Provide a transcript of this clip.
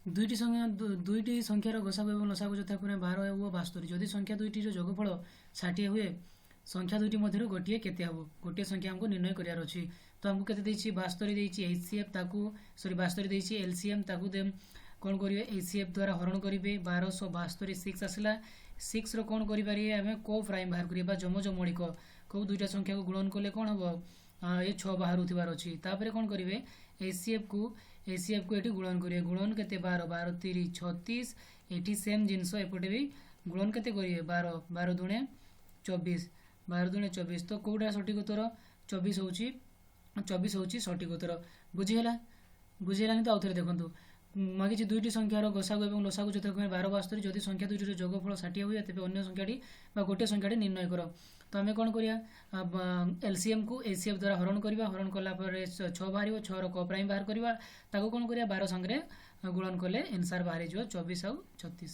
ଦୁଇଟି ସଂଖ୍ୟାର ଗସାଗୁ ଏବଂ ଲସାଗୁ ଯଥାକ୍ରମେ 12 ଓ 72। ଯଦି ସଂଖ୍ୟା ଦୁଇଟିର ଯୋଗଫଳ 60 ହୁଏ, ସଂଖ୍ୟା ଦୁଇଟି ମଧ୍ୟରୁ ଗୋଟିଏ କେତେ ହେବ? ଗୋଟିଏ ସଂଖ୍ୟା ଆମକୁ ନିର୍ଣ୍ଣୟ କରିବାର ଅଛି। ତ ଆମକୁ କେତେ ଦେଇଛି? 72 ଦେଇଛି। HCF ତାକୁ 72 ଦେଇଛି। LCM ତାକୁ କ'ଣ କରିବେ? HCF ଦ୍ୱାରା ହରଣ କରିବେ। 1272 6 ଆସିଲା। 6ର କ'ଣ କରିପାରିବେ? ଆମେ କୋ ପ୍ରାଇମ୍ ବାହାର କରିବା ବା ଯମଯମଳିକ। କେଉଁ ଦୁଇଟା ସଂଖ୍ୟାକୁ ଗୁଣନ କଲେ କ'ଣ ହେବ? ଏ 6 ବାହାରୁଥିବାର ଅଛି। ତାପରେ କ'ଣ କରିବେ? HCFକୁ ଏଠି ଗୁଣନ କରିବେ। ଗୁଣନ କେତେ? 12 12 3 36। ଏଠି ସେମ୍ ଜିନିଷ ଏପଟେ ବି ଗୁଣନ କେତେ କରିବେ? 12 12 ଦୁଣେ 24 12 ଦୁଣେ 24। ତ କେଉଁଟା ସଠିକ ଉତ୍ତର? 24 ହେଉଛି ସଠିକ ଉତ୍ତର। ବୁଝିହେଲାନି ତ? ଆଉଥରେ ଦେଖନ୍ତୁ, ମାଗିଛି ଦୁଇଟି ସଂଖ୍ୟାର ଗସାଗୁ ଏବଂ ଲସାଗୁ ଯଥାକ୍ରମେ 12 72। ଯଦି ସଂଖ୍ୟା ଦୁଇଟିର ଯୋଗଫଳ 60 ହୁଏ, ତେବେ ଅନ୍ୟ ସଂଖ୍ୟାଟି ବା ଗୋଟିଏ ସଂଖ୍ୟାଟି ନିର୍ଣ୍ଣୟ କର। ତ ଆମେ କ'ଣ କରିବା? LCMକୁ HCF ଦ୍ୱାରା ହରଣ କରିବା। ହରଣ କଲା ପରେ 6 ବାହାରିବ। 6ର କ ପ୍ରାଇମ୍ ବାହାର କରିବା। ତାକୁ କ'ଣ କରିବା? 12 ସାଙ୍ଗରେ ଗୁଣନ କଲେ ଆନ୍ସର୍ ବାହାରିଯିବ 24 ଆଉ 36।